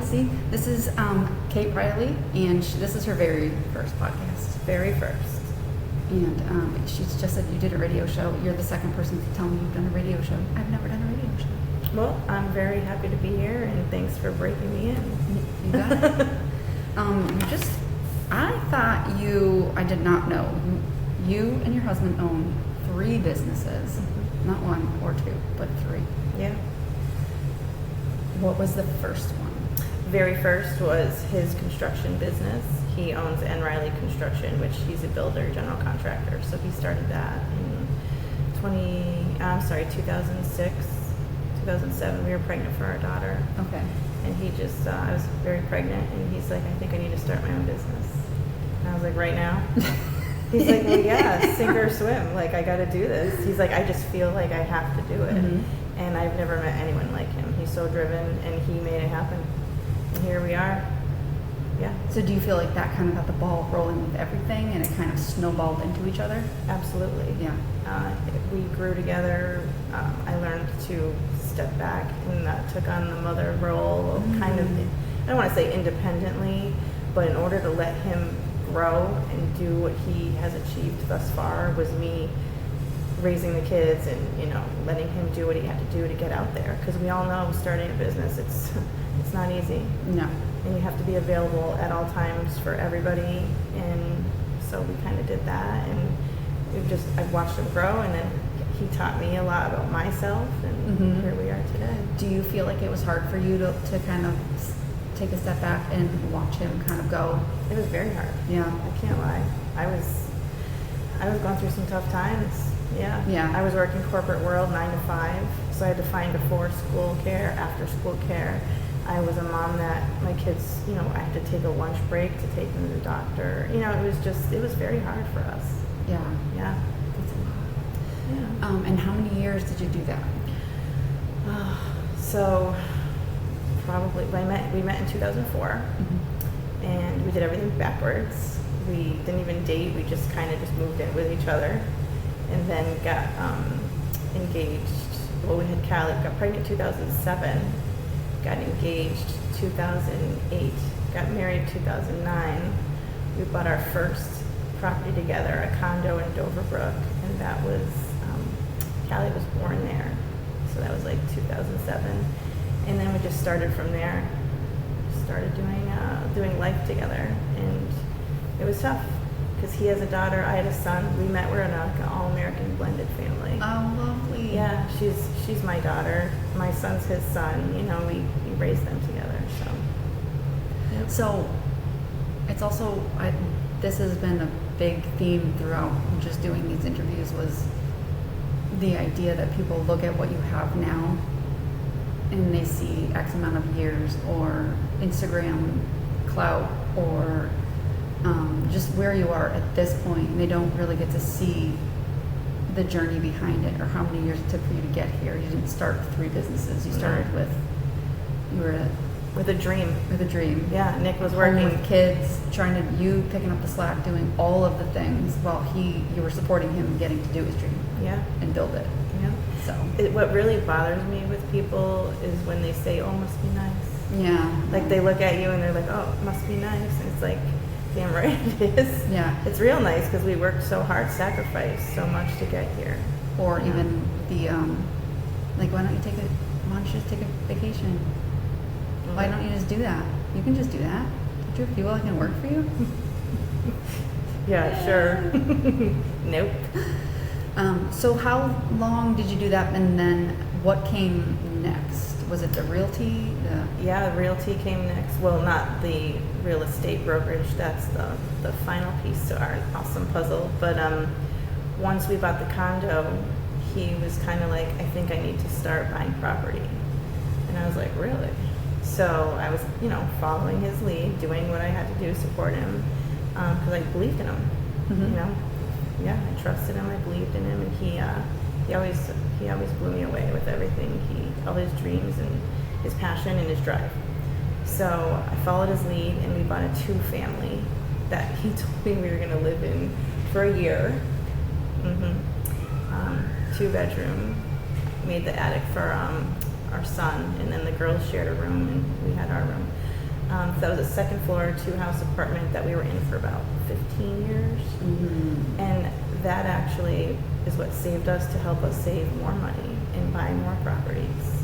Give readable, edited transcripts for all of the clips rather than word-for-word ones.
see, this is Kate Riley, and this is her very first podcast. Very first. And she's just said you did a radio show. You're the second person to tell me you've done a radio show. I've never done a radio show. Well, I'm very happy to be here, and thanks for breaking me in. You got it. I did not know. You and your husband own 3 businesses. Mm-hmm. Not 1 or 2, but 3. Yeah. What was the first one? Very first was his construction business. He owns Riley Construction, which he's a builder, general contractor. So he started that in 2006, 2007. We were pregnant for our daughter. Okay. And he just, I was very pregnant, and he's like, I think I need to start my own business. And I was like, right now? He's like, well, yeah, sink or swim. Like, I got to do this. He's like, I just feel like I have to do it. Mm-hmm. And I've never met anyone like him. He's so driven, and he made it happen. And here we are. Yeah. So do you feel like that kind of got the ball rolling with everything, and it kind of snowballed into each other? Absolutely. Yeah. We grew together. I learned to step back and took on the mother role, kind of, I don't want to say independently, but in order to let him grow and do what he has achieved thus far was me raising the kids and, letting him do what he had to do to get out there. Because we all know starting a business, it's not easy. No. And you have to be available at all times for everybody. And so we kind of did that, and I've watched him grow, and then he taught me a lot about myself, and here we are today. Do you feel like it was hard for you to kind of take a step back and watch him kind of go? It was very hard. Yeah. I can't lie. I was going through some tough times. Yeah. Yeah. I was working corporate world 9 to 5, so I had to find before school care, after school care. I was a mom that my kids, I had to take a lunch break to take them to the doctor. It was very hard for us. Yeah. Yeah. That's a lot. Yeah. And how many years did you do that? So probably we met in 2004, and we did everything backwards. We didn't even date. We just kind of moved in with each other, and then got engaged. Well, we had Callie, got pregnant 2007, got engaged 2008, got married 2009. We bought our first property together, a condo in Doverbrook, and that was, Callie was born there. So that was like 2007. And then we just started from there. Started doing life together, and it was tough because he has a daughter, I had a son. We met. We're an all-American blended family. Oh, lovely. Yeah, she's my daughter. My son's his son. We raised them together. So. Yep. So it's also this has been a big theme throughout just doing these interviews, was the idea that people look at what you have now and they see X amount of years or Instagram clout or just where you are at this point, and they don't really get to see the journey behind it or how many years it took for you to get here. You didn't start with 3 businesses. You started with a dream. With a dream. Yeah, Nick was Home working with kids, you picking up the slack, doing all of the things while you were supporting him getting to do his dream. Yeah. And build it. Yeah. So what really bothers me with people is when they say, "Oh, must be nice." yeah. Like they look at you and they're like, "Oh, it must be nice," and it's like, damn right it is. Yeah. It's real nice because we worked so hard, sacrificed so much to get here. Or even the why don't you just take a vacation? Why don't you just do that? You can just do that. Don't you feel like it can work for you? Yeah, sure. Nope. So how long did you do that, and then what came next? Was it the realty? Yeah, the realty came next. Well, not the real estate brokerage. That's the final piece to our awesome puzzle. But once we bought the condo, he was kind of like, I think I need to start buying property. And I was like, really? So I was, following his lead, doing what I had to do to support him, because I believed in him. Yeah, I trusted him, I believed in him, and he always blew me away with everything. All his dreams and his passion and his drive. So I followed his lead, and we bought a 2-family that he told me we were going to live in for a year. 2-bedroom. Made the attic for our son, and then the girls shared a room, and we had our room. So that was a second floor, 2-house apartment that we were in for about 15 years. Mm-hmm. And that actually is what saved us to help us save more money and buy more properties.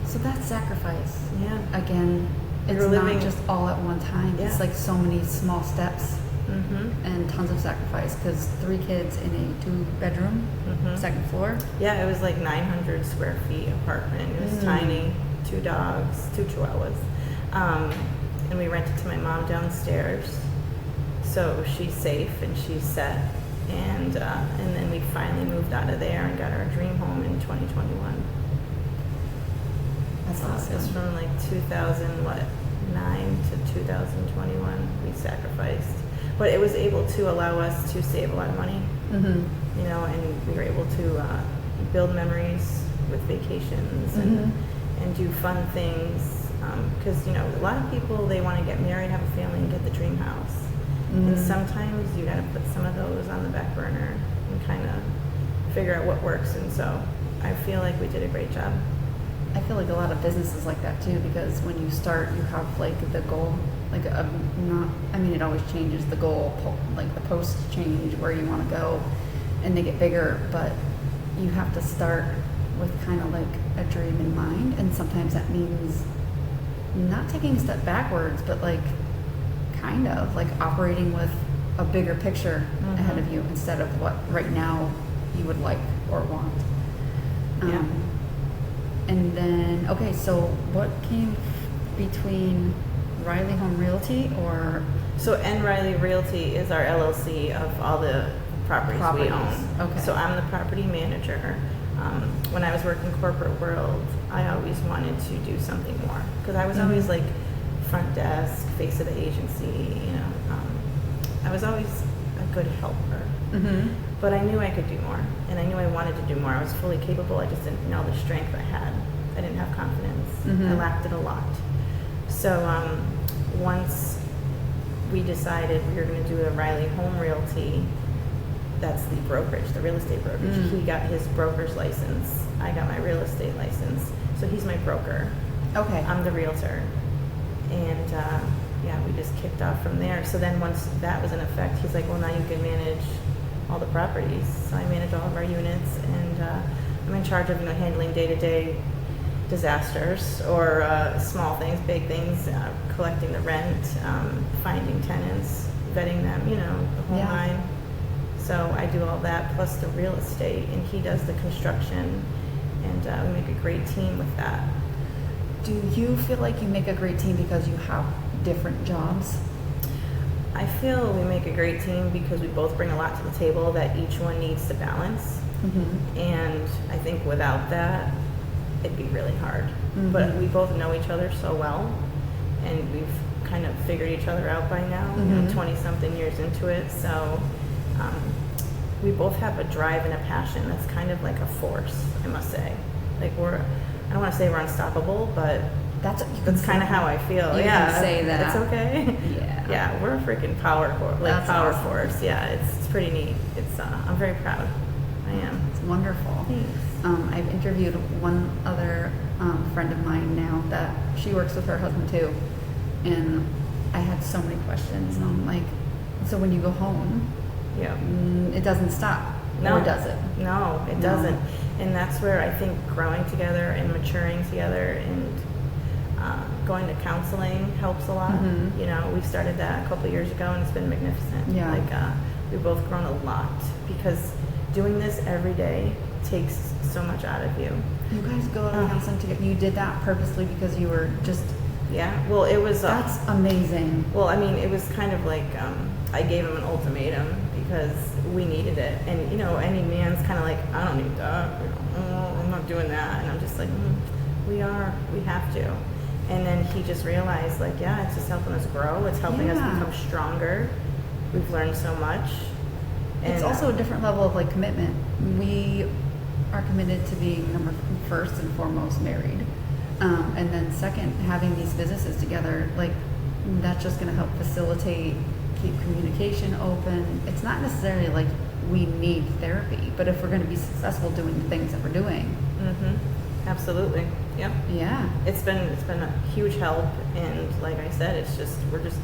So that's sacrifice. Yeah. Again, it's You're not living- just all at one time. Yeah. It's like so many small steps Mm-hmm. and tons of sacrifice because 3 kids in a 2-bedroom, Mhm. second floor. Yeah, it was like 900 square feet apartment. It was tiny, 2 dogs, 2 chihuahuas. And we rented to my mom downstairs. So she's safe and she's set. And then we finally moved out of there and got our dream home in 2021. That's So awesome. it's from like 2009 to 2021 we sacrificed. But it was able to allow us to save a lot of money, Mm-hmm. you know, and we were able to build memories with vacations and do fun things. Because, you know, a lot of people, they want to get married, have a family, and get the dream house. And sometimes you got to put some of those on the back burner and kind of figure out what works. And so I feel like we did a great job. I feel like a lot of businesses like that too, because when you start, you have like the goal, like it always changes the goal, like the posts change where you want to go and they get bigger, but you have to start with kind of like a dream in mind. And sometimes that means not taking a step backwards, but like kind of like operating with a bigger picture ahead of you instead of what right now you would like or want. Yeah. And then, okay, so what came between Riley Home Realty or? So Riley Realty is our LLC of all the properties we own. Okay. So I'm the property manager. When I was working corporate world, I always wanted to do something more because I was always like front desk, face of the agency. You know, I was always a good helper. Mm-hmm. But I knew I could do more, and I knew I wanted to do more. I was fully capable. I just didn't know the strength I had. I didn't have confidence. I lacked it a lot. So once we decided we were going to do a Riley Home Realty, that's the brokerage, the real estate brokerage. He got his broker's license. I got my real estate license. So he's my broker. Okay. I'm the realtor. And yeah, we just kicked off from there. So then once that was in effect, he's like, well, now you can manage all the properties. So I manage all of our units, and I'm in charge of, you know, handling day-to-day disasters or small things, big things, collecting the rent, finding tenants, vetting them, you know, the whole nine. So I do all that plus the real estate, and he does the construction, and we make a great team with that. Do you feel like you make a great team because you have different jobs? I feel we make a great team because we both bring a lot to the table that each one needs to balance. And I think without that, it'd be really hard. But we both know each other so well, and we've kind of figured each other out by now, you know, 20-something years into it. So we both have a drive and a passion that's kind of like a force, I must say. Like I don't want to say we're unstoppable, but that's kind of how I feel. You can say that. It's okay. Yeah. Yeah, we're a freaking power That's power awesome. force. Yeah, it's pretty neat. It's I'm very proud. I am. It's wonderful. Thanks. I've interviewed one other friend of mine now that she works with her husband too, and I had so many questions, and I'm like, so when you go home, Yeah. it doesn't stop, No. or does it? No, it No. doesn't. And that's where I think growing together and maturing together and going to counseling helps a lot. You know, we started that a couple years ago, and it's been magnificent. Yeah. Like we've both grown a lot because doing this every day takes so much out of you. You guys go to counseling together. You did that purposely because you were just. Yeah. Well, it was. That's amazing. Well, I mean, it was kind of like I gave him an ultimatum because we needed it. And, you know, any man's kind of like, I don't need that. You know, I'm not doing that. And I'm just like, we have to. And then he just realized, like, yeah, it's just helping us grow. It's helping us become stronger. We've learned so much. And, It's also a different level of like commitment. We are committed to being first and foremost married. And then second, having these businesses together, like that's just going to help facilitate, keep communication open. It's not necessarily like we need therapy, but if we're going to be successful doing the things that we're doing, Absolutely. Yep. Yeah. It's been a huge help, and like I said,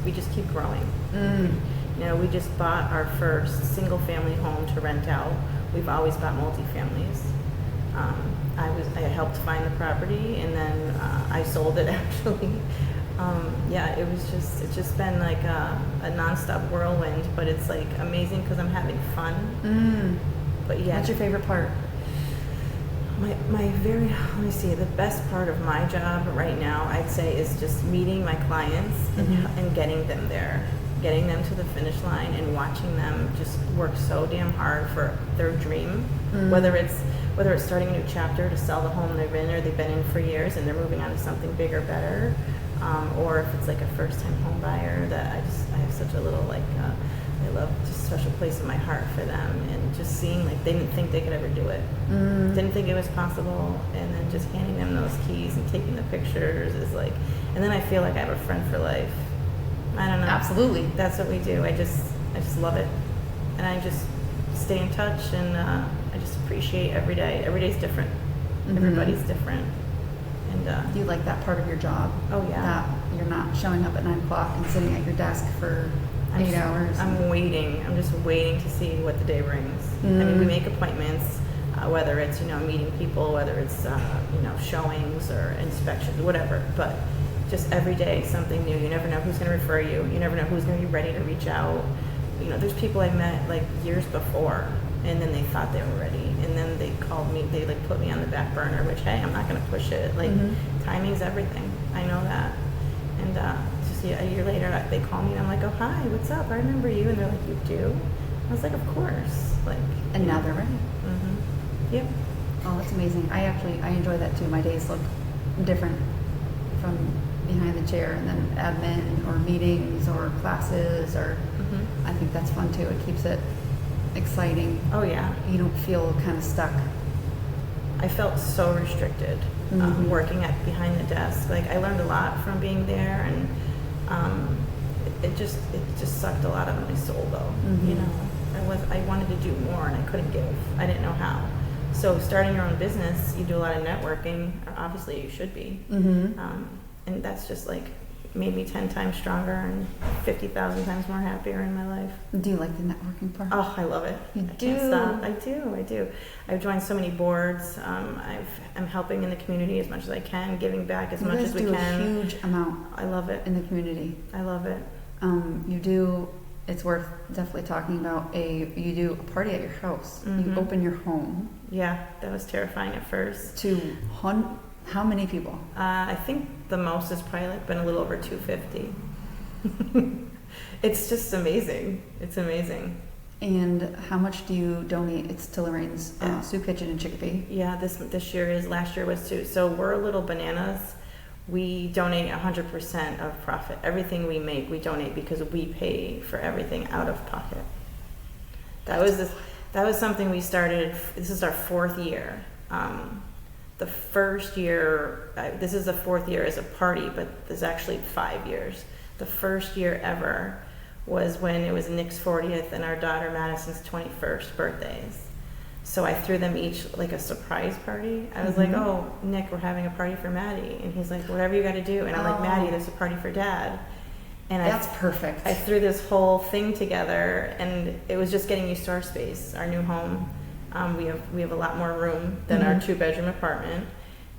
we just keep growing. You know, we just bought our first single family home to rent out. We've always bought multifamilies. I helped find the property, and then I sold it actually. Yeah, it's just been like a nonstop whirlwind, but it's like amazing because I'm having fun. But yeah. What's your favorite part? Let me see, the best part of my job right now, I'd say, is just meeting my clients and getting them there, getting them to the finish line and watching them just work so damn hard for their dream, whether it's starting a new chapter to sell the home they've been in for years and they're moving on to something bigger, better, or if it's like a first-time home buyer that I have such a little I love just a special place in my heart for them, and just seeing like they didn't think they could ever do it, didn't think it was possible, and then just handing them those keys and taking the pictures is like, and then I feel like I have a friend for life. I don't know. Absolutely. That's what we do. I just love it, and I just stay in touch, and I just appreciate every day. Every day's different. Everybody's different, and Do you like that part of your job? Oh yeah. That you're not showing up at 9 o'clock and sitting at your desk for 8 hours. I'm waiting. I'm just waiting to see what the day brings. I mean, we make appointments, whether it's meeting people, whether it's showings or inspections, whatever. But just every day something new. You never know who's going to refer you. You never know who's going to be ready to reach out. There's people I met like years before, and then they thought they were ready, and then they called me. They like put me on the back burner, which, hey, I'm not going to push it. Like timing's everything. I know that, and. A year later, they call me and I'm like, oh, hi, what's up? I remember you. And they're like, you do? I was like, of course. Like, and now they're ready. Yep. Oh, that's amazing. I enjoy that too. My days look different from behind the chair, and then admin or meetings or classes, or I think that's fun too. It keeps it exciting. Oh, yeah. You don't feel kind of stuck. I felt so restricted working behind the desk. Like, I learned a lot from being there, and it just sucked a lot out of my soul, though. I wanted to do more, and I couldn't give. I didn't know how. So starting your own business, you do a lot of networking. Or obviously, you should be. And that's just like made me 10 times stronger and 50,000 times more happier in my life. Do you like the networking part? Oh, I love it. You I do? can't stop. I do. I've joined so many boards. I'm helping in the community as much as I can, giving back as much as we can. You guys do a huge amount. I love it. In the community. I love it. You do. It's worth definitely talking about. You do a party at your house. You open your home. Yeah, that was terrifying at first. To how many people? I think the most has probably been a little over 250. It's just amazing. It's amazing. And how much do you donate? It's to Lorraine's Soup Kitchen in Chicopee. Yeah, this year is. Last year was too. So we're little bananas. We donate 100% of profit. Everything we make, we donate, because we pay for everything out of pocket. That was something we started. This is our 4th year. The first year, this is the 4th year as a party, but there's actually 5 years. The first year ever was when it was Nick's 40th and our daughter Madison's 21st birthdays. So I threw them each like a surprise party. I was like, oh, Nick, we're having a party for Maddie. And he's like, whatever you got to do. And I'm like, Maddie, there's a party for Dad. And that's perfect. I threw this whole thing together, and it was just getting used to our space, our new home. We have a lot more room than our 2-bedroom apartment.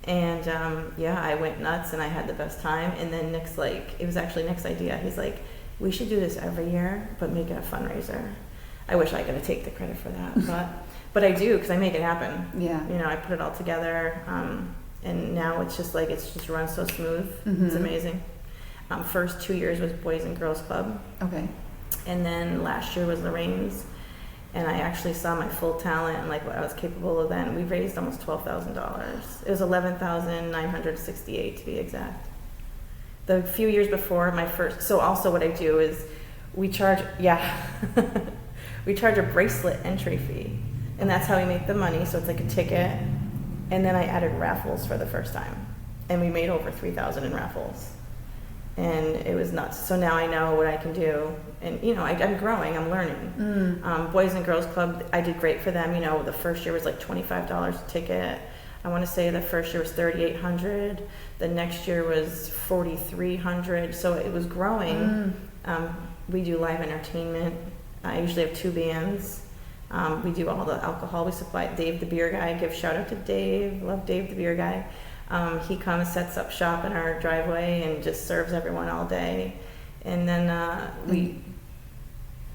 And I went nuts, and I had the best time. And then Nick's like, it was actually Nick's idea. He's like, we should do this every year, but make it a fundraiser. I wish I could take the credit for that, but I do, because I make it happen. Yeah. I put it all together, and now it's just run so smooth. It's amazing. First 2 years was Boys and Girls Club. Okay. And then last year was Lorraine's. And I actually saw my full talent and like what I was capable of then. We raised almost $12,000. It was $11,968 to be exact. The few years before my first, so also what I do is we charge a bracelet entry fee. And that's how we make the money. So it's like a ticket. And then I added raffles for the first time. And we made over $3,000 in raffles. And it was nuts. So now I know what I can do. And, I'm growing. I'm learning. Boys and Girls Club, I did great for them. The first year was like $25 a ticket. I want to say the first year was 3,800. The next year was 4,300. So it was growing. We do live entertainment. I usually have 2 bands. We do all the alcohol. We supply Dave the beer guy. Give shout out to Dave. Love Dave the beer guy. He comes, sets up shop in our driveway, and just serves everyone all day. And then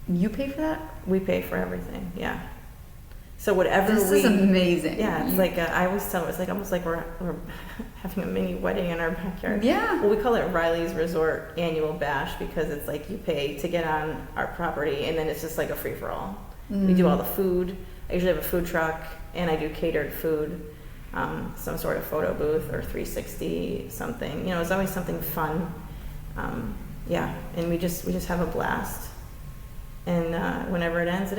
You pay for that? we pay for everything. Yeah. So whatever This is amazing. Yeah, it's like I always tell them, it's like almost like we're having a mini wedding in our backyard. Yeah. Well, we call it Riley's Resort Annual Bash because it's like you pay to get on our property, and then it's just like a free for all. We do all the food. I usually have a food truck, and I do catered food, some sort of photo booth or 360 something. You know, it's always something fun. Yeah, and we just have a blast. And whenever it ends,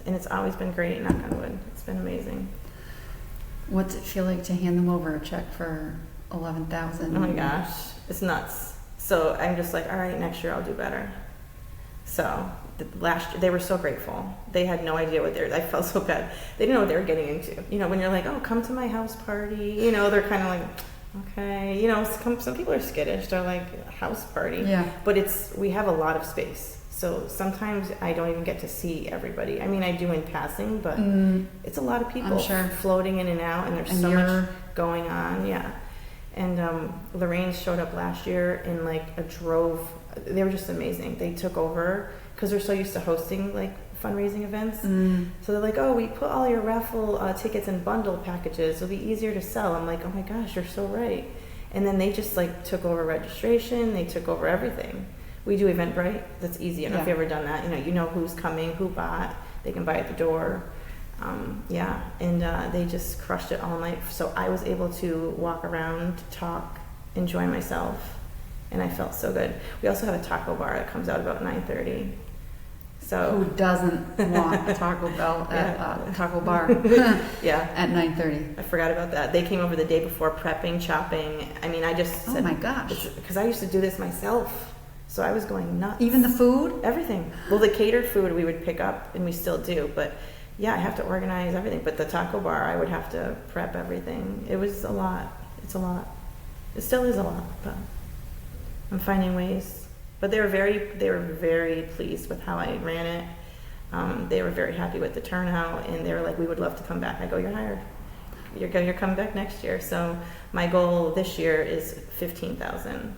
and it's always been great. Knock on wood, it's been amazing. What's it feel like to hand them over a check for $11,000? Oh my gosh, it's nuts. So I'm just like, all right, next year I'll do better. So last year they were so grateful. They had no idea what I felt so bad. They didn't know what they were getting into. You know, when you're like, oh, come to my house party. You know, they're kind of like, okay. You know, some people are skittish. They're like, a house party. Yeah. But we have a lot of space. So sometimes I don't even get to see everybody. I mean, I do in passing, but it's a lot of people floating in and out, and there's so much going on. Yeah. And Lorraine showed up last year in like a drove. They were just amazing. They took over because they're so used to hosting like fundraising events. So they're like, oh, we put all your raffle tickets in bundle packages. It'll be easier to sell. I'm like, oh my gosh, you're so right. And then they just like took over registration. They took over everything. We do Eventbrite. That's easy. I don't know if you've ever done that. You know who's coming, who bought. They can buy at the door. Yeah, and they just crushed it all night. So I was able to walk around, talk, enjoy myself, and I felt so good. We also have a taco bar that comes out about 9:30. So who doesn't want a Taco Bell at a taco bar? Yeah, at 9:30. I forgot about that. They came over the day before, prepping, chopping. I mean, I just said, oh my gosh, because I used to do this myself. So I was going nuts. Even the food? Everything. Well, the catered food we would pick up, and we still do. But yeah, I have to organize everything. But the taco bar, I would have to prep everything. It was a lot. It's a lot. It still is a lot, but I'm finding ways. But they were very pleased with how I ran it. They were very happy with the turnout, and they were like, we would love to come back. I go, you're hired. You're coming back next year. So my goal this year is 15,000.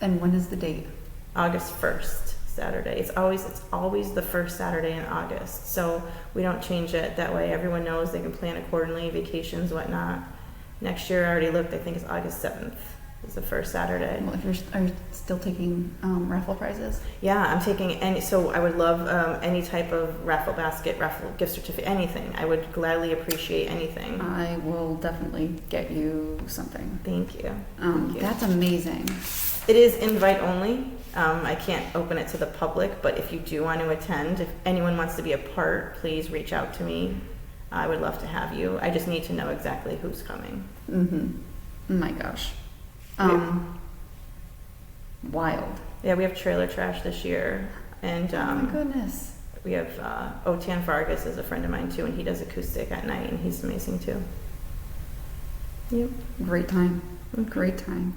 And when is the date? August 1st, Saturday. It's always the first Saturday in August. So we don't change it. That way everyone knows they can plan accordingly, vacations, whatnot. Next year I already looked, I think it's August 7th. It's the first Saturday. Well, are you still taking raffle prizes? Yeah, I'm taking any, so I would love any type of raffle basket, raffle gift certificate, anything. I would gladly appreciate anything. I will definitely get you something. Thank you. Thank you. That's amazing. It is invite only. I can't open it to the public, but if you do want to attend, if anyone wants to be a part, please reach out to me. I would love to have you. I just need to know exactly who's coming. Oh my gosh. Wild. Yeah, we have trailer trash this year. And oh my goodness. We have Otan Vargas is a friend of mine too, and he does acoustic at night, and he's amazing too. Yep. Great time. Great time.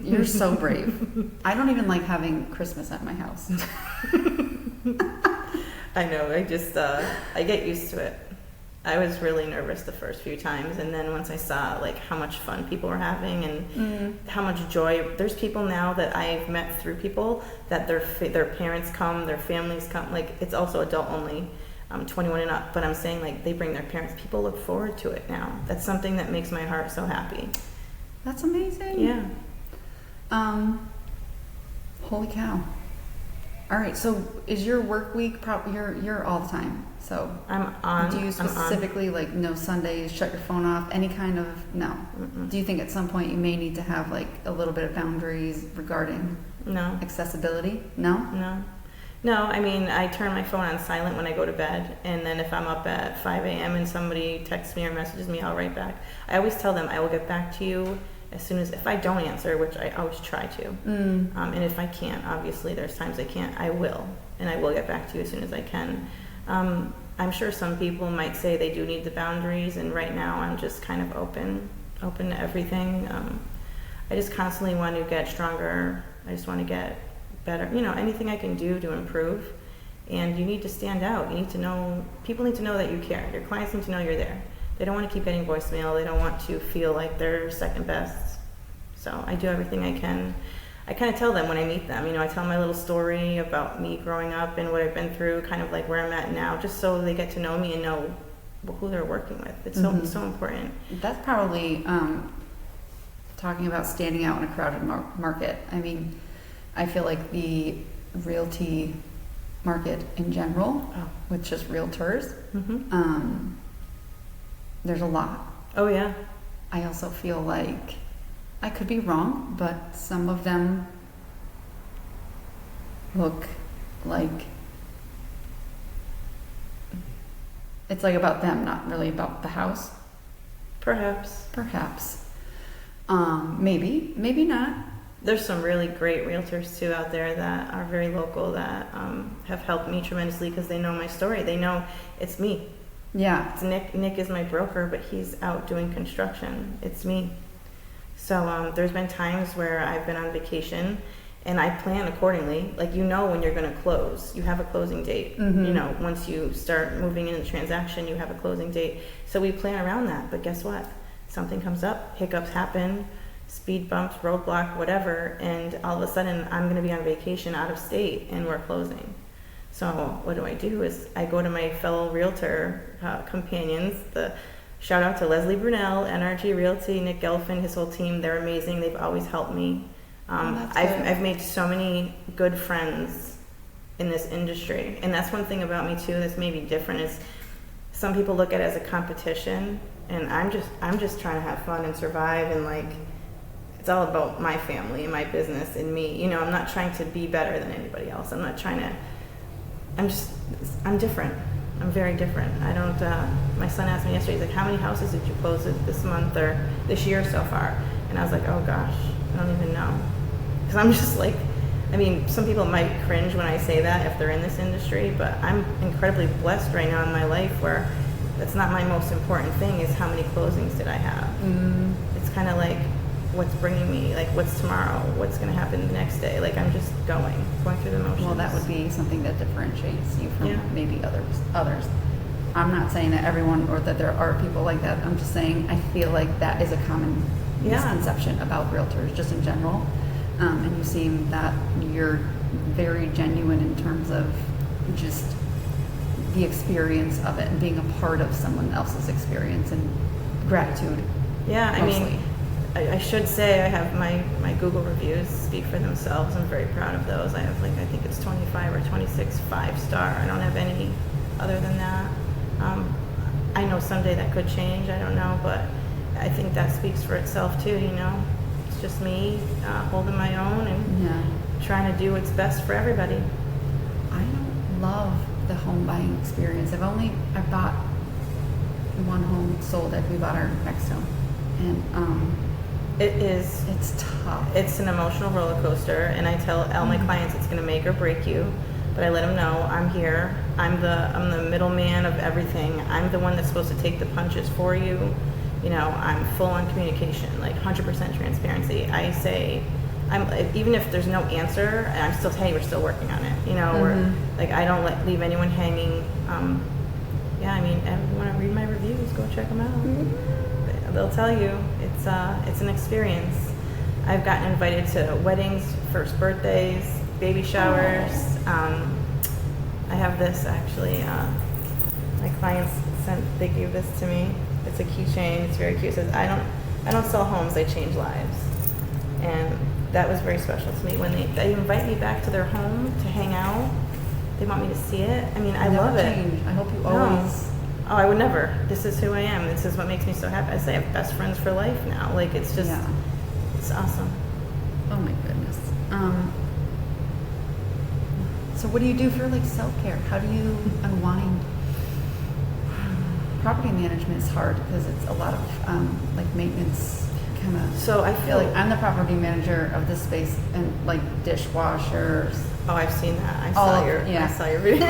You're so brave. I don't even like having Christmas at my house. I know. I just I get used to it. I was really nervous the first few times, and then once I saw like how much fun people were having and how much joy. There's people now that I've met through people that their parents come, their families come. Like it's also adult only, 21 and up. But I'm saying like they bring their parents. People look forward to it now. That's something that makes my heart so happy. That's amazing. Yeah. Holy cow. All right. So is your work week you're all the time? So I'm on. Do you specifically like no Sundays, shut your phone off, any kind of no? Do you think at some point you may need to have like a little bit of boundaries regarding accessibility? No, I mean, I turn my phone on silent when I go to bed, and then if I'm up at 5 a.m. and somebody texts me or messages me, I'll write back. I always tell them I will get back to you as soon as, if I don't answer, which I always try to. And if I can't, obviously there's times I can't, I will. And I will get back to you as soon as I can. I'm sure some people might say they do need the boundaries, and right now I'm just kind of open to everything. I just constantly want to get stronger. I just want to get better. You know, anything I can do to improve. And you need to stand out. You need to know, people need to know that you care. Your clients need to know you're there. They don't want to keep getting voicemail. They don't want to feel like they're second best. So I do everything I can. I kind of tell them when I meet them, you know, I tell my little story about me growing up and what I've been through, kind of like where I'm at now, just so they get to know me and know who they're working with. It's so important. That's probably talking about standing out in a crowded market. I mean, I feel like the realty market in general, with just realtors, there's a lot. Oh yeah. I also feel like, I could be wrong, but some of them look like it's like about them, not really about the house. Perhaps. Maybe not. There's some really great realtors too out there that are very local that have helped me tremendously because they know my story. They know it's me. Yeah. It's Nick. Nick is my broker, but he's out doing construction. It's me. So there's been times where I've been on vacation and I plan accordingly. Like, you know, when you're going to close, you have a closing date. You know, once you start moving into the transaction, you have a closing date. So we plan around that. But guess what? Something comes up, hiccups happen, speed bumps, roadblock, whatever, and all of a sudden I'm going to be on vacation out of state and we're closing. So what do is I go to my fellow realtor companions. Shout out to Leslie Brunel, NRG Realty, Nick Gelfin, his whole team. They're amazing. They've always helped me. I've made so many good friends in this industry, and that's one thing about me too that's maybe different is some people look at it as a competition, and I'm just trying to have fun and survive, and like it's all about my family and my business and me. You know, I'm not trying to be better than anybody else. I'm not trying to. I'm different. I'm very different. I don't, my son asked me yesterday, he's like, how many houses did you close this month or this year so far? And I was like, oh gosh, I don't even know. Because I'm just like, I mean, some people might cringe when I say that if they're in this industry, but I'm incredibly blessed right now in my life where that's not my most important thing is how many closings did I have. It's kind of like, what's bringing me, like what's tomorrow, what's going to happen the next day. Like I'm just going through the motions. Well, that would be something that differentiates you from maybe others. I'm not saying that everyone or that there are people like that. I'm just saying I feel like that is a common misconception about realtors just in general. And you seem that you're very genuine in terms of just the experience of it and being a part of someone else's experience and gratitude. Yeah, I mostly. mean, I should say I have my Google reviews speak for themselves. I'm very proud of those. I have I think it's 25 or 26 5-star. I don't have any other than that. I know someday that could change. I don't know, but I think that speaks for itself too, you know. It's just me holding my own and trying to do what's best for everybody. I don't love the home buying experience. I bought one home sold we bought our next home. And it's tough. It's an emotional roller coaster, and I tell all my clients it's going to make or break you. But I let them know I'm here. I'm the middleman of everything. I'm the one that's supposed to take the punches for you. You know, I'm full on communication, like 100% transparency. I say, even if there's no answer, I'm still hey, we're still working on it. You know, we're like I don't leave anyone hanging. I mean, if you want to read my reviews, go check them out. They'll tell you it's an experience. I've gotten invited to weddings, first birthdays, baby showers. I have this actually. My clients they gave this to me. It's a keychain. It's very cute. It says I don't sell homes. I change lives. And that was very special to me when they invite me back to their home to hang out. They want me to see it. I mean, I love it. I hope you always. Oh, I would never. This is who I am. This is what makes me so happy. I say I have best friends for life now. Like, it's just, it's awesome. Oh my goodness. So what do you do for like self-care? How do you unwind? Property management is hard because it's a lot of like maintenance kind of. So I feel like I'm the property manager of this space and like dishwashers. Oh, I've seen that. I saw your video.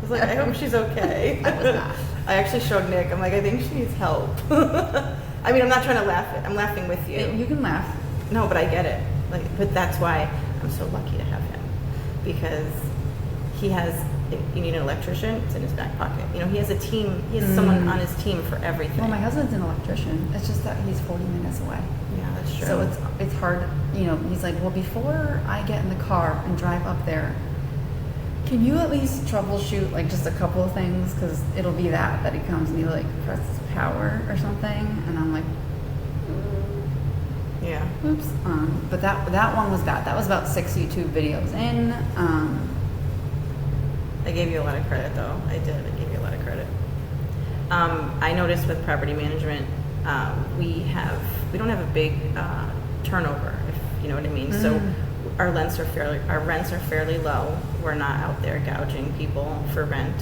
was like, I hope she's okay. I was not. I actually showed Nick. I'm like, I think she needs help. I mean, I'm not trying to laugh. I'm laughing with you. You can laugh. No, but I get it. Like, but that's why I'm so lucky to have him, because he has. You need an electrician. It's in his back pocket. You know, he has a team. He has someone on his team for everything. Well, my husband's an electrician. It's just that he's 40 minutes away. Yeah, that's true. So it's hard. You know, he's like, well, before I get in the car and drive up there, can you at least troubleshoot like just a couple of things? Because it'll be that he comes and he like presses power or something, and I'm like, yeah. oops. But that one was bad. That was about 6 YouTube videos in. I gave you a lot of credit, though. I did. I gave you a lot of credit. I noticed with property management, we don't have a big turnover, if you know what I mean. So our rents are fairly low. We're not out there gouging people for rent.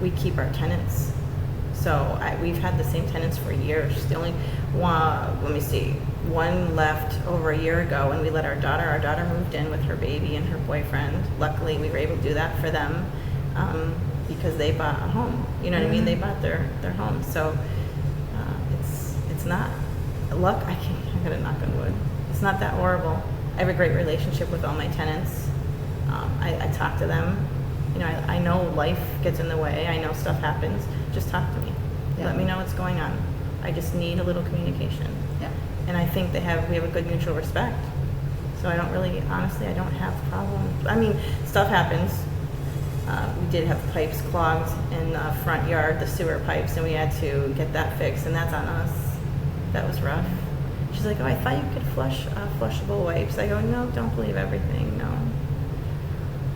We keep our tenants. So we've had the same tenants for years. The only one, let me see, one left over a year ago, and we let our daughter moved in with her baby and her boyfriend. Luckily, we were able to do that for them because they bought a home. You know what I mean? They bought their home. So it's not luck. I gotta knock on wood. It's not that horrible. I have a great relationship with all my tenants. I talk to them. You know, I know life gets in the way. I know stuff happens. Just talk to me. Yeah. Let me know what's going on. I just need a little communication. Yeah. And I think we have a good mutual respect. So I don't really, honestly, I don't have problems. I mean, stuff happens. We did have pipes clogged in the front yard, the sewer pipes, and we had to get that fixed, and that's on us. That was rough. She's like, oh, I thought you could flush flushable wipes. I go, no, don't believe everything, no.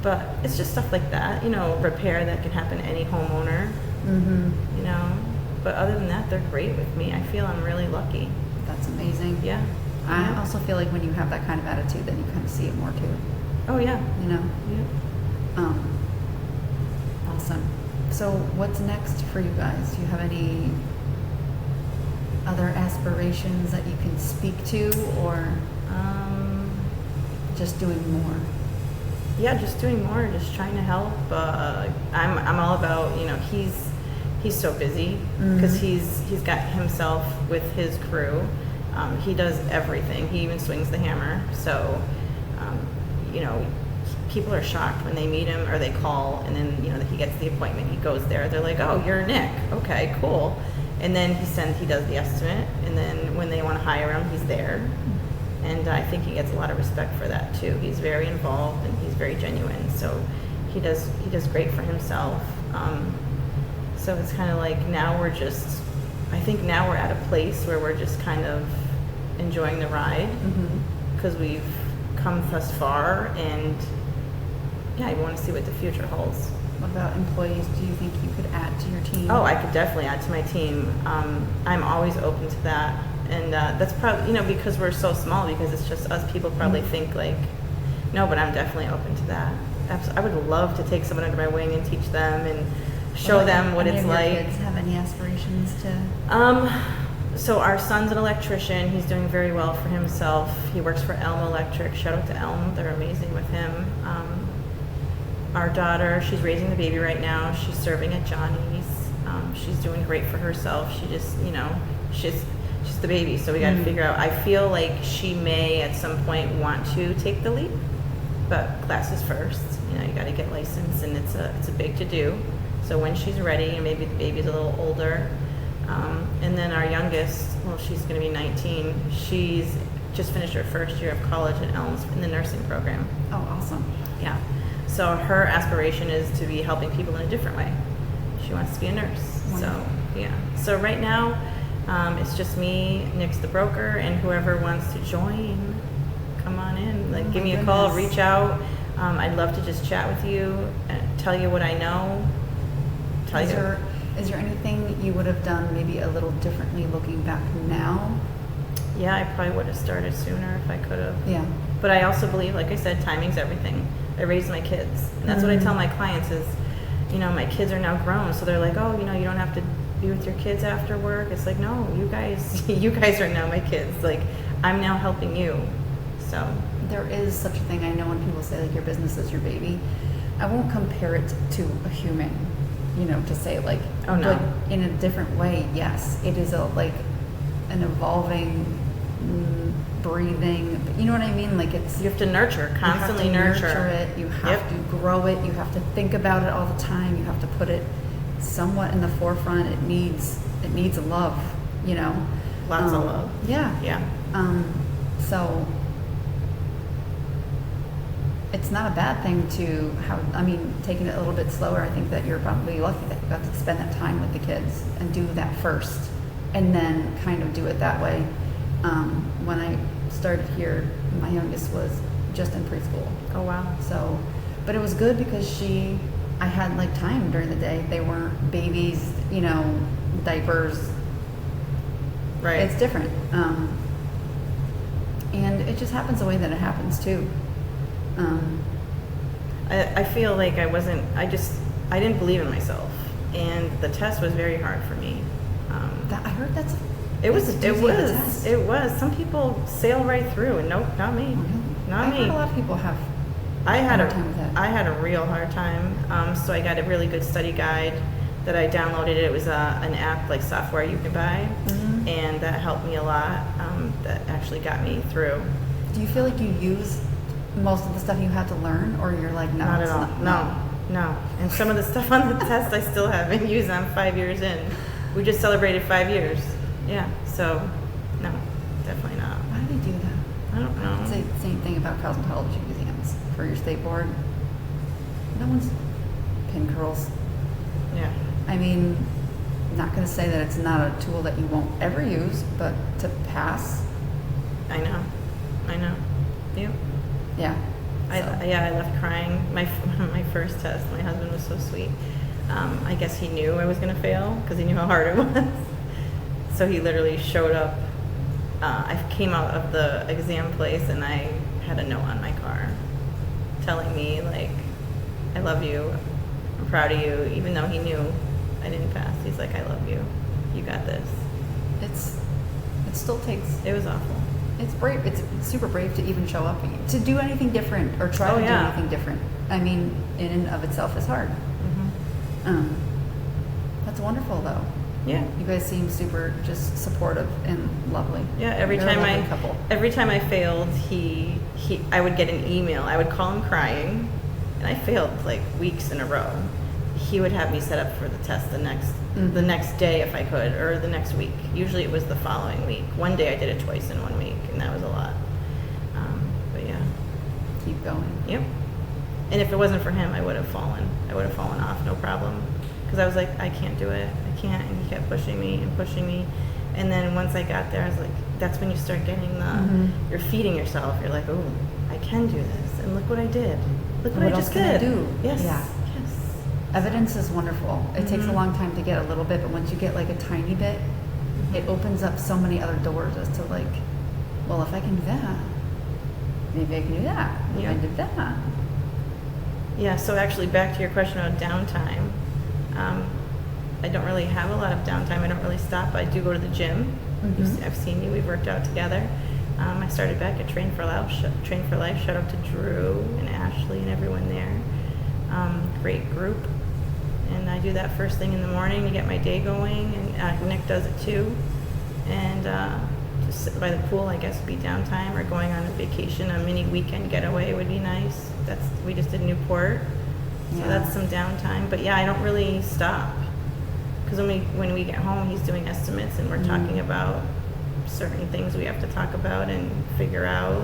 But it's just stuff like that, you know, repair that can happen to any homeowner, you know. But other than that, they're great with me. I feel I'm really lucky. That's amazing. Yeah. I also feel like when you have that kind of attitude, then you kind of see it more too. Oh, yeah. You know? Yeah. Awesome. So what's next for you guys? Do you have any other aspirations that you can speak to, or just doing more? Yeah, just doing more, just trying to help. I'm all about, you know, he's so busy because he's got himself with his crew. He does everything. He even swings the hammer. So, you know, people are shocked when they meet him or they call, and then, you know, he gets the appointment. He goes there. They're like, oh, you're Nick. Okay, cool. And then he does the estimate, and then when they want to hire him, he's there. And I think he gets a lot of respect for that too. He's very involved and he's very genuine. So he does great for himself. So it's kind of like I think now we're at a place where we're just kind of enjoying the ride because we've come thus far, and yeah, I want to see what the future holds. What about employees? Do you think you could add to your team? Oh, I could definitely add to my team. I'm always open to that. And that's probably, you know, because we're so small, because it's just us, people probably think like, no, but I'm definitely open to that. I would love to take someone under my wing and teach them and show them what it's like. Do your kids have any aspirations to? So our son's an electrician. He's doing very well for himself. He works for Elm Electric. Shout out to Elm. They're amazing with him. Our daughter, she's raising the baby right now. She's serving at Johnny's. She's doing great for herself. She just, you know, she's the baby, so we got to figure out. I feel like she may at some point want to take the leap, but classes first. You know, you got to get licensed, and it's a big to do. So when she's ready, and maybe the baby's a little older, and then our youngest, well, she's going to be 19. She's just finished her first year of college at Elms in the nursing program. Oh, awesome. Yeah. So her aspiration is to be helping people in a different way. She wants to be a nurse. Wonderful. So yeah. So right now, it's just me, Nick's the broker, and whoever wants to join, come on in. Like, give me a call, reach out. I'd love to just chat with you, tell you what I know. Is there anything you would have done maybe a little differently looking back now? Yeah, I probably would have started sooner if I could have. Yeah. But I also believe, like I said, timing's everything. I raised my kids. And that's what I tell my clients is, you know, my kids are now grown, so they're like, oh, you know, you don't have to be with your kids after work. It's like, no, you guys are now my kids. Like, I'm now helping you. So there is such a thing. I know when people say like your business is your baby, I won't compare it to a human, to say like, Oh, no. but in a different way, yes, it is like an evolving, breathing, you know what I mean? Like it's, You have to nurture, constantly you have to nurture. it, you have Yep. to grow it, you have to think about it all the time, you have to put it somewhat in the forefront. It needs love, Lots of love. Yeah. Yeah. So it's not a bad thing to have, taking it a little bit slower. I think that you're probably lucky that you got to spend that time with the kids and do that first and then kind of do it that way. When I started here, my youngest was just in preschool. Oh, wow. So, but it was good because I had like time during the day. They weren't babies, diapers. Right. It's different. And it just happens the way that it happens too. I feel like I didn't believe in myself, and the test was very hard for me. I heard that's It was. a doozy of a test. It was. Some people sail right through, and nope, not me. Not I've me. heard a lot of people have. I had hard time with that. I had a real hard time. So I got a really good study guide that I downloaded. It was an app like software you can buy, Mhm. and that helped me a lot. That actually got me through. Do you feel like you use most of the stuff you had to learn, or you're like, no, Not it's at all. No. And some of the stuff on the test I still haven't used. I'm 5 years in. We just celebrated 5 years. Yeah. So, no, definitely not. Why do they do that? I don't know. It's the same thing about cosmetology exams for your state board. No one's pin curls. Yeah. Not going to say that it's not a tool that you won't ever use, but to pass, I know. Yep. yeah. I left crying. My first test. My husband was so sweet. I guess he knew I was going to fail because he knew how hard it was. So he literally showed up. I came out of the exam place and I had a note on my car telling me like, I love you. I'm proud of you. Even though he knew I didn't pass. He's like, I love you. You got this. It still takes. It was awful. It's brave. It's super brave to even show up, to do anything different or try Oh, to do yeah. anything different. In and of itself is hard. Mm-hmm. That's wonderful though. Yeah. You guys seem super just supportive and lovely. Yeah, every You're a time lovely couple. I failed, I would get an email. I would call him crying, and I failed like weeks in a row. He would have me set up for the test the next day if I could, or the next week. Usually it was the following week. One day I did it twice in 1 week, and that was a lot. But yeah. Keep going. Yep. And if it wasn't for him, I would have fallen. I would have fallen off, no problem. Because I was like, I can't do it. I can't. And he kept pushing me and pushing me. And then once I got there, I was like, that's when you start getting you're feeding yourself. You're like, oh, I can do this. And look what I did. Look what I What just else can I did. do? Yes. Yeah. Yes. Evidence is wonderful. It takes a Mhm. long time to get a little bit, but once you get like a tiny bit, it opens up so many other doors as to like, well, if I can do that, maybe I can do that. Maybe I Yeah. did that. Yeah, so actually back to your question about downtime. I don't really have a lot of downtime. I don't really stop. I do go to the gym. Mhm. I've seen you. We've worked out together. I started back at Train for Life. Shout out to Drew and Ashley and everyone there. Great group. And I do that first thing in the morning to get my day going. And Nick does it too. And just sit by the pool, I guess, would be downtime, or going on a vacation, a mini weekend getaway would be nice. We just did Newport. So Yeah. that's some downtime. But yeah, I don't really stop. Because when we get home, he's doing estimates and we're talking about certain things we have to talk about and figure out.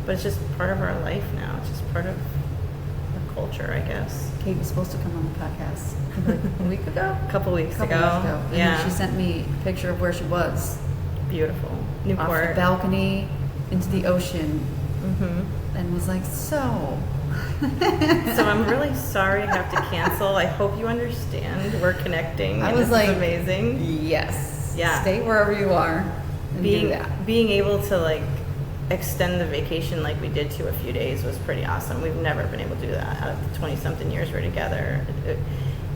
But it's just part of our life now. It's just part of our culture, I guess. Kate was supposed to come on the podcast like a week ago? A couple weeks Couple ago. weeks ago. And Yeah. then she sent me a picture of where she was. Beautiful. Off the Newport. balcony into the ocean. Mm-hmm. And was like, so. So I'm really sorry I have to cancel. I hope you understand. We're connecting. I and was this like, is amazing. Yes. Yeah. Stay wherever you are and do that. Being able to like extend the vacation like we did to a few days was pretty awesome. We've never been able to do that out of the 20-something years we're together.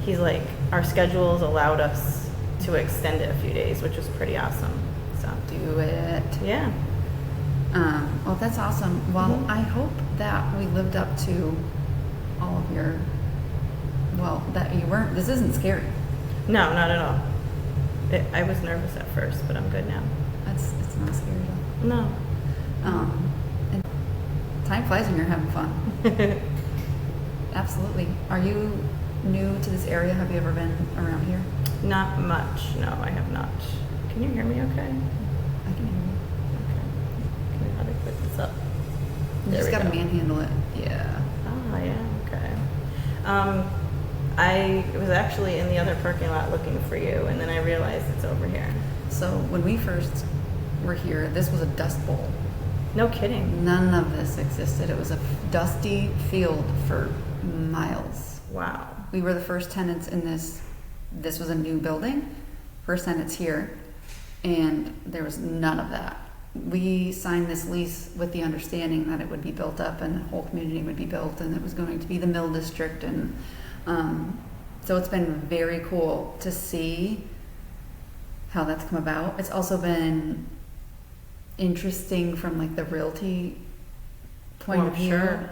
He's like, our schedules allowed us to extend it a few days, which was pretty awesome. So Do it. yeah. Well, that's awesome. Well, Mhm. I hope that we lived up to all of your, well, that you weren't, this isn't scary. No, not at all. I was nervous at first, but I'm good now. It's not scary at No. all. And time flies when you're having fun. Absolutely. Are you new to this area? Have you ever been around here? Not much. No, I have not. Can you hear me okay? I can hear you. Okay. Can we how to put this up? You There just we gotta go. manhandle it. Yeah. Oh, yeah, okay. I was actually in the other parking lot looking for you, and then I realized it's over here. So when we first were here, this was a dust bowl. No kidding. None of this existed. It was a dusty field for miles. Wow. We were the first tenants in this. This was a new building, first tenants here, and there was none of that. We signed this lease with the understanding that it would be built up and the whole community would be built, and it was going to be the mill district. And so it's been very cool to see how that's come about. It's also been interesting from like the realty point Well, of view. sure.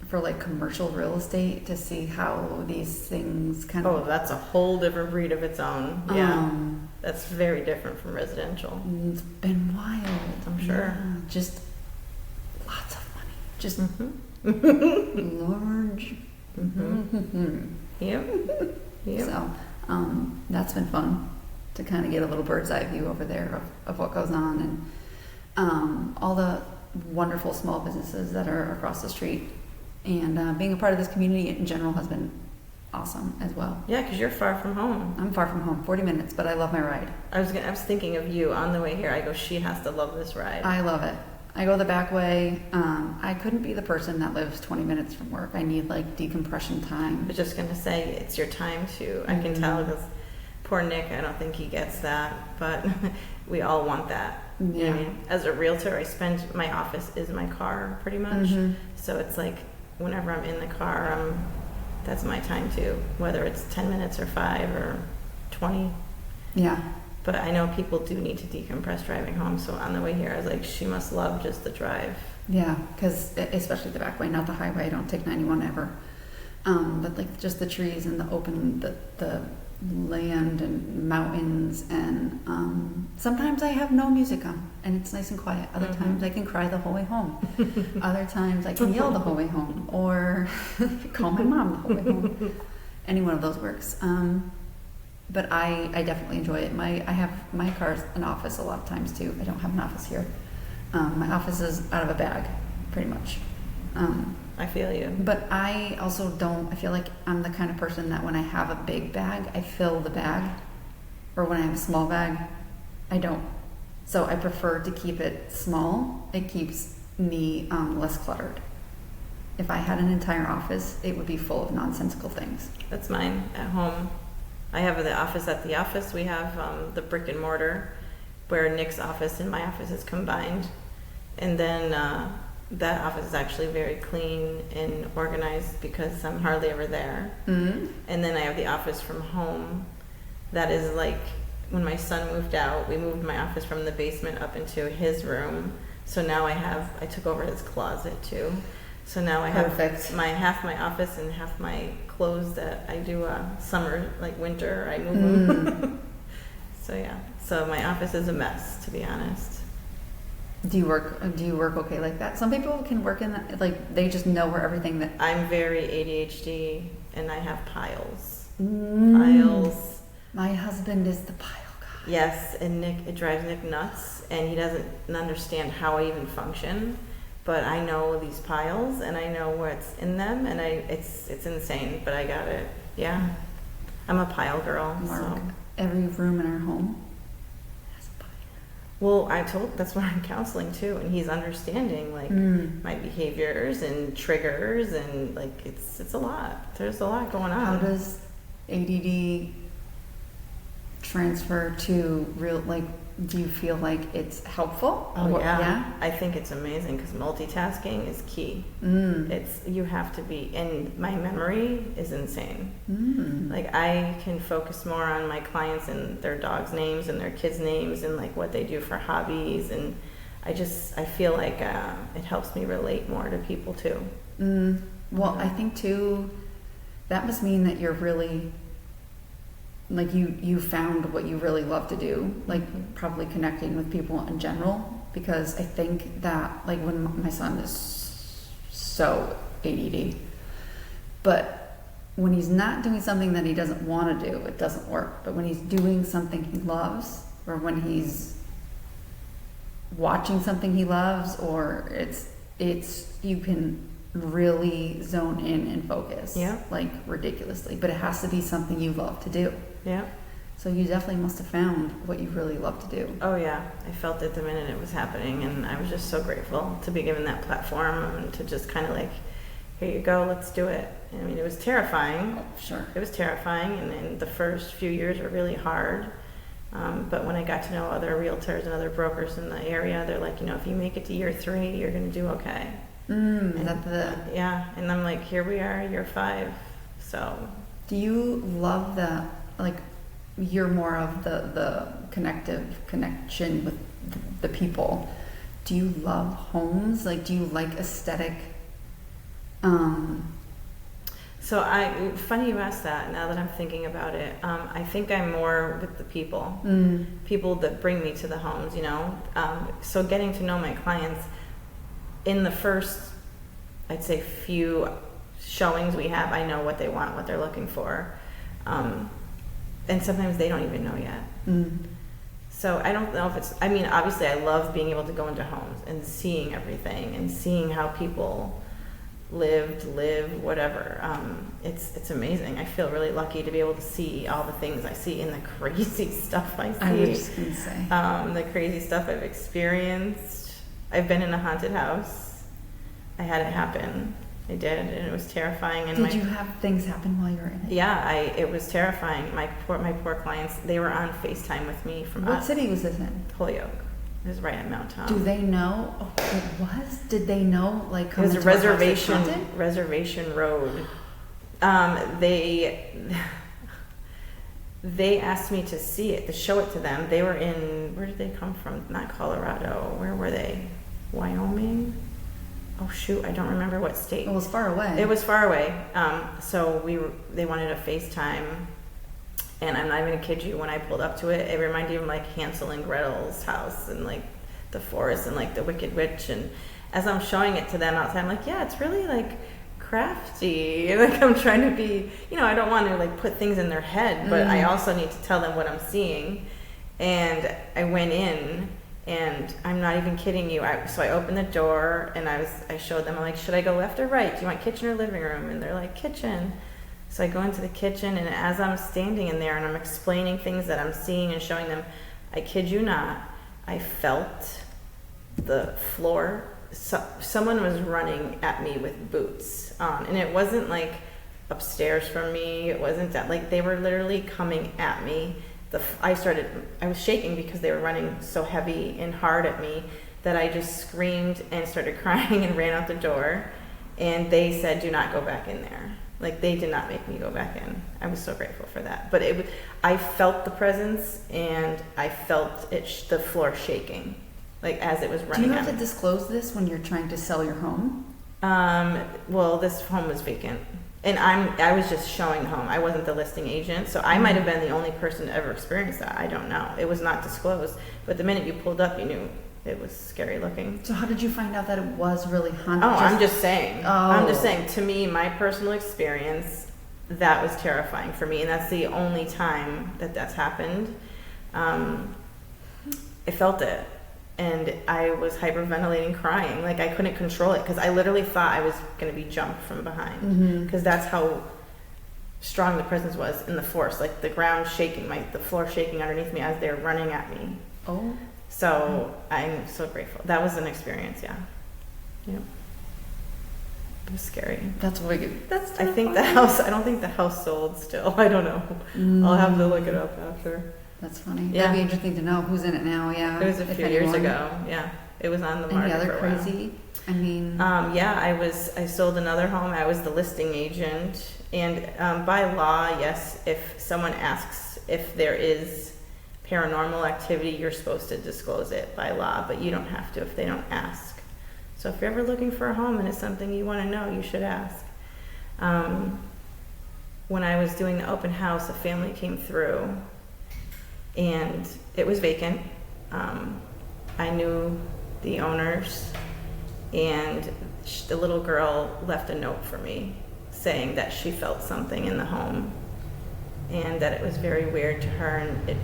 For like commercial real estate, to see how these things kind Oh, of that's a whole different breed of its own. Yeah. That's very different from residential. it's been wild. I'm sure. Yeah, just lots of money, just Mm-hmm. large. Mm-hmm. Yep. Yep. So that's been fun to kind of get a little bird's eye view over there of what goes on, and all the wonderful small businesses that are across the street. And being a part of this community in general has been awesome as well. Yeah, because you're far from home. I'm far from home, 40 minutes, but I love my ride. I was thinking of you on the way here. I go, she has to love this ride. I love it. I go the back way. I couldn't be the person that lives 20 minutes from work. I need like decompression I time. was just gonna say it's your time to. I can tell because poor Nick, I don't think he gets that, but we all want that. You know what I Yeah. mean? As a realtor, I spend my office is my car pretty much. Mhm. So it's like whenever I'm in the car, that's my time too. Whether it's 10 minutes or 5 or 20. Yeah. But I know people do need to decompress driving home. So on the way here, I was like, she must love just the drive. Yeah, because especially the back way, not the highway. I don't take 91 ever. But like just the trees and the open, the land and mountains, and sometimes I have no music on and it's nice and quiet. Other Mhm. times I can cry the whole way home. Other times I can yell the whole way home, or call my mom the whole way home. Any one of those works. But I definitely enjoy it. I have my car's an office a lot of times too. I don't have an office here. My office is out of a bag, pretty much. I feel you. But I also don't, I feel like I'm the kind of person that when I have a big bag, I fill the bag. Or when I have a small bag, I don't. So I prefer to keep it small. It keeps me less cluttered. If I had an entire office, it would be full of nonsensical things. That's mine at home. I have the office at the office. We have the brick and mortar where Nick's office and my office is combined. And then that office is actually very clean and organized because I'm hardly ever there. Mm-hmm. And then I have the office from home. That is like when my son moved out, we moved my office from the basement up into his room. So now I took over his closet too. So now I have Perfect. half my office and half my clothes that I do summer, like winter, I move them. So yeah, so my office is a mess, to be honest. Do you work okay like that? Some people can work in that, like they just know where everything that I'm very ADHD and I have piles. Mm. Piles. My husband is the pile guy. Yes, and it drives Nick nuts and he doesn't understand how I even function. But I know these piles and I know what's in them and it's insane, but I got it. Yeah. I'm a pile girl. Mark, So. every room in our home has a pile. Well, that's why I'm counseling too, and he's understanding like my behaviors and triggers and like it's a lot. There's a lot going on. How does ADD transfer to real, like, do you feel like it's helpful? Oh Or- yeah. I think it's amazing because multitasking is key. You have to be, and my memory is insane. Like I can focus more on my clients and their dogs' names and their kids' names and like what they do for hobbies, and I feel like it helps me relate more to people too. Well, I think too, that must mean that you're really, like you found what you really love to do, like probably connecting with people in general, because I think that like when my son is so ADD, but when he's not doing something that he doesn't want to do, it doesn't work. But when he's doing something he loves, or when he's watching something he loves, or it's you can really zone in and focus, Yeah. like ridiculously. But it has to be something you love to do. Yeah. So you definitely must have found what you really love to do. Oh yeah, I felt it the minute it was happening, and I was just so grateful to be given that platform and to just kind of like, here you go, let's do it. I mean, it was terrifying. Sure. It was terrifying, and the first few years were really hard. But when I got to know other realtors and other brokers in the area, they're like, if you make it to year 3, you're going to do okay. Is that the? Yeah, and I'm like, here we are, year 5. So. Do you love the, like, you're more of the connection with the people. Do you love homes? Like, do you like aesthetic? So funny you asked that. Now that I'm thinking about it, I think I'm more with the people, people that bring me to the homes. So getting to know my clients in the first, I'd say, few showings we have, I know what they want, what they're looking for, and sometimes they don't even know yet. So I don't know if it's. I mean, obviously, I love being able to go into homes and seeing everything and seeing how people live, whatever. It's amazing. I feel really lucky to be able to see all the things I see and the crazy stuff I see. I was just gonna say. The crazy stuff I've experienced. I've been in a haunted house. I had it happen. I did, and it was terrifying. And did you have things happen while you were in it? Yeah, it was terrifying. My poor clients. They were on FaceTime with me from. What city was this in? Holyoke. It was right at Mount Tom. Do they know? Oh, it was. Did they know? Like, it was a reservation road. They asked me to see it, to show it to them. They were in. Where did they come from? Not Colorado. Where were they? Wyoming. Oh shoot, I don't remember what state. It was far away. It was far away. So they wanted a FaceTime, and I'm not even gonna kid you. When I pulled up to it, it reminded me of like Hansel and Gretel's house and like the forest and like the Wicked Witch. And as I'm showing it to them outside, I'm like, yeah, it's really like crafty. Like I'm trying to be, I don't want to like put things in their head, but I also need to tell them what I'm seeing. And I went in. And I'm not even kidding you. So I opened the door and I showed them. I'm like, should I go left or right? Do you want kitchen or living room? And they're like, kitchen. So I go into the kitchen, and as I'm standing in there and I'm explaining things that I'm seeing and showing them, I kid you not, I felt the floor. Someone was running at me with boots on, and it wasn't like upstairs from me. It wasn't that, like they were literally coming at me. I was shaking because they were running so heavy and hard at me that I just screamed and started crying and ran out the door. And they said, do not go back in there. Like they did not make me go back in. I was so grateful for that. But I felt the presence, and I felt the floor shaking, like as it was running. Do you have to disclose this when you're trying to sell your home? Well, this home was vacant. And I was just showing the home. I wasn't the listing agent, so I might have been the only person to ever experience that. I don't know. It was not disclosed. But the minute you pulled up, you knew it was scary looking. So how did you find out that it was really haunted? Oh, I'm just saying. Oh. I'm just saying. To me, my personal experience, that was terrifying for me, and that's the only time that's happened. I felt it. And I was hyperventilating, crying. Like I couldn't control it because I literally thought I was going to be jumped from behind. Because that's how strong the presence was in the force. Like the ground shaking, the floor shaking underneath me as they're running at me. Oh. So I'm so grateful. That was an experience, yeah. Yep. It was scary. That's wicked. That's I think I don't think the house sold still. I don't know. I'll have to look it up after. That's funny. Yeah. That'd be interesting to know who's in it now. Yeah, it was a few years ago. Yeah, it was on the market. Any other for a while. crazy? I mean, I sold another home. I was the listing agent, and by law, yes, if someone asks if there is paranormal activity, you're supposed to disclose it by law, but you don't have to if they don't ask. So if you're ever looking for a home and it's something you want to know, you should ask. When I was doing the open house, a family came through and it was vacant. I knew the owners, and the little girl left a note for me saying that she felt something in the home and that it was very weird to her, and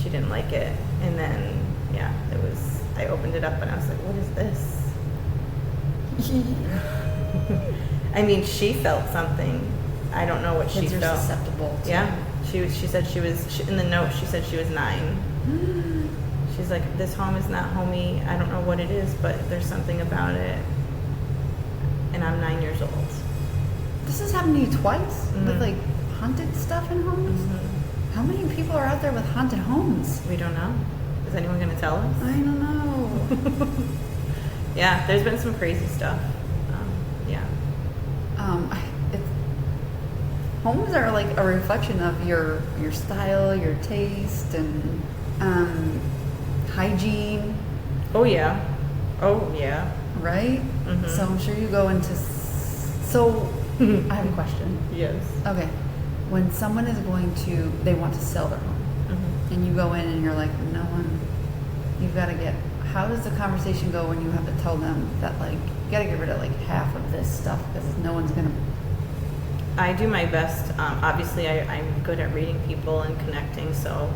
she didn't like it. And then, yeah, I opened it up and I was like, what is this? I mean, she felt something. I don't know what Kids she are felt. susceptible to. Yeah, she said in the note she said she was 9. She's like, this home is not homey. I don't know what it is, but there's something about it. And I'm 9 years old. This has happened to you twice with like haunted stuff in homes? How many people are out there with haunted homes? We don't know. Is anyone going to tell us? I don't know. Yeah, there's been some crazy stuff. Yeah. Homes are like a reflection of your style, your taste, and hygiene, Oh yeah. Oh yeah. right? Mhm. So I'm sure you go into. So I have a question. Yes. Okay, when someone is they want to sell their home, and you go in and you're like, no one, you've got to get. How does the conversation go when you have to tell them that like you got to get rid of like half of this stuff because no one's gonna. I do my best. Obviously, I'm good at reading people and connecting, so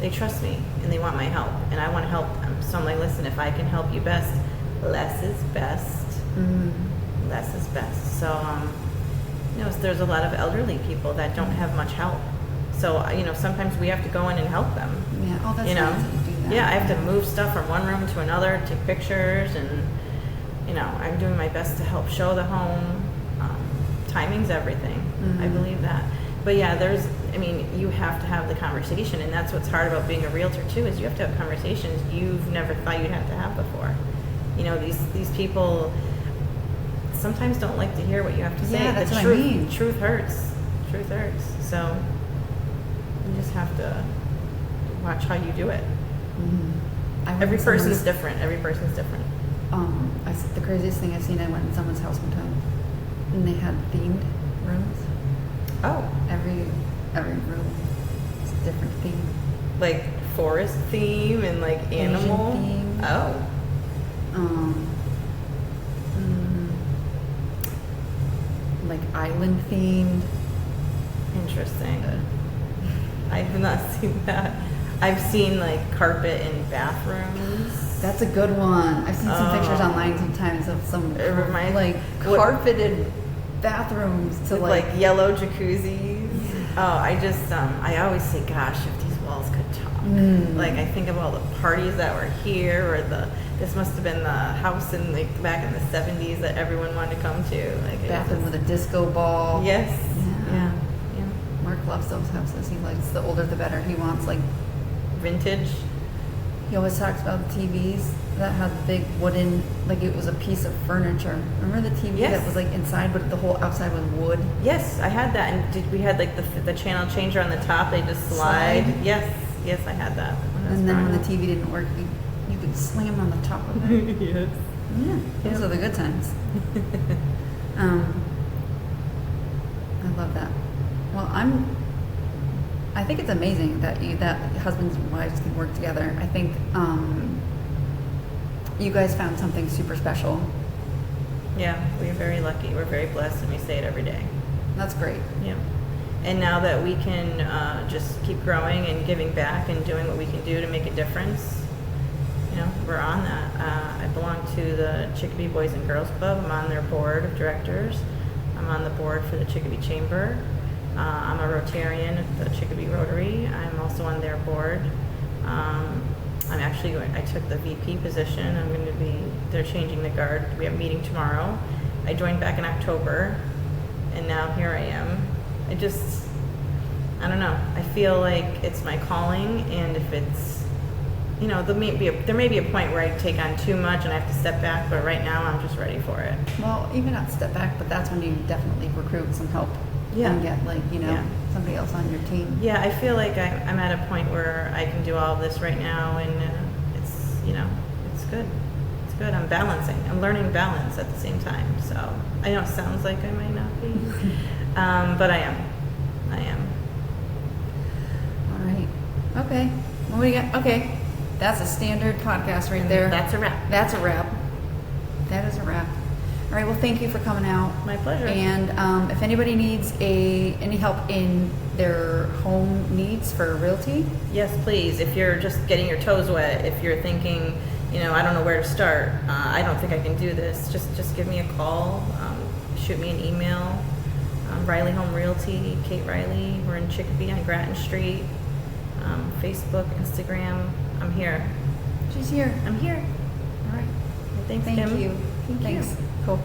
they trust me and they want my help, and I want to help them. So I'm like, listen, if I can help you best, less is best. Less is best. So, there's a lot of elderly people that don't have much help. So, sometimes we have to go in and help them. Yeah. Oh, that's You know? nice that you do that. Yeah, I have to move stuff from one room to another, take pictures, and I'm doing my best to help show the home. Timing's everything. I believe that. But yeah, you have to have the conversation, and that's what's hard about being a realtor too, is you have to have conversations you've never thought you'd have to have before. These people sometimes don't like to hear what you have to say. Yeah, that's the what truth, I mean. Truth hurts. Truth hurts. So you just have to watch how you do it. I went Every in person's someone's- different. Every person's different. The craziest thing I've seen, I went in someone's house one time, and they had themed rooms. Oh, Every room is a different theme. like forest theme and like Asian animal theme. Oh, Like island themed. interesting. I have not seen that. I've seen like carpet in bathrooms. That's a good one. I've seen some pictures Oh. online sometimes of some It reminds- like what- carpeted bathrooms to With like. yellow jacuzzis. Oh, I always say, gosh, if these walls could talk. Like I think of all the parties that were here, or this must have been the house in back in the 70s that everyone wanted to come to. Like Bathroom with a disco ball. Yes. Yeah. Yeah. Mark loves those houses. He likes the older the better. He wants like. Vintage. He always talks about the TVs that had big wooden, like it was a piece of furniture. Remember the TV Yes. that was like inside, but the whole outside was wood? Yes, I had that, and we had like the channel changer on the top. They just slide. Slide? Yes, I had that. And then when the TV didn't work, you could slam on the top of it. Yes. Yeah, those are the good times. I love that. Well, I think it's amazing that husbands and wives can work together. I think you guys found something super special. Yeah, we're very lucky. We're very blessed, and we say it every day. That's great. Yeah. And now that we can just keep growing and giving back and doing what we can do to make a difference, we're on that. I belong to the Chicopee Boys and Girls Club. I'm on their board of directors. I'm on the board for the Chicopee Chamber. I'm a Rotarian at the Chicopee Rotary. I'm also on their board. I took the VP position. They're changing the guard. We have a meeting tomorrow. I joined back in October, and now here I am. I don't know. I feel like it's my calling, and if it's, there may be a point where I take on too much and I have to step back, but right now I'm just ready for it. Well, even not step back, but that's when you definitely recruit some help. Yeah. And get Yeah. somebody else on your team. Yeah, I feel like I'm at a point where I can do all of this right now, and it's good. It's good. I'm balancing. I'm learning balance at the same time. So I know it sounds like I might not be, but I am. I am. All right. Okay. What do we got? Okay. That's a standard podcast right there. That's a wrap. That's a wrap. That is a wrap. All right. Well, thank you for coming out. My pleasure. And if anybody needs any help in their home needs for realty, Yes, please. If you're just getting your toes wet, if you're thinking, I don't know where to start, I don't think I can do this, just give me a call, shoot me an email. Riley Home Realty, Kate Riley. We're in Chicopee on Grattan Street. Facebook, Instagram. I'm here. she's here. I'm here. All right. Thanks, Thank Kim. you. Thank Thanks. you. Cool.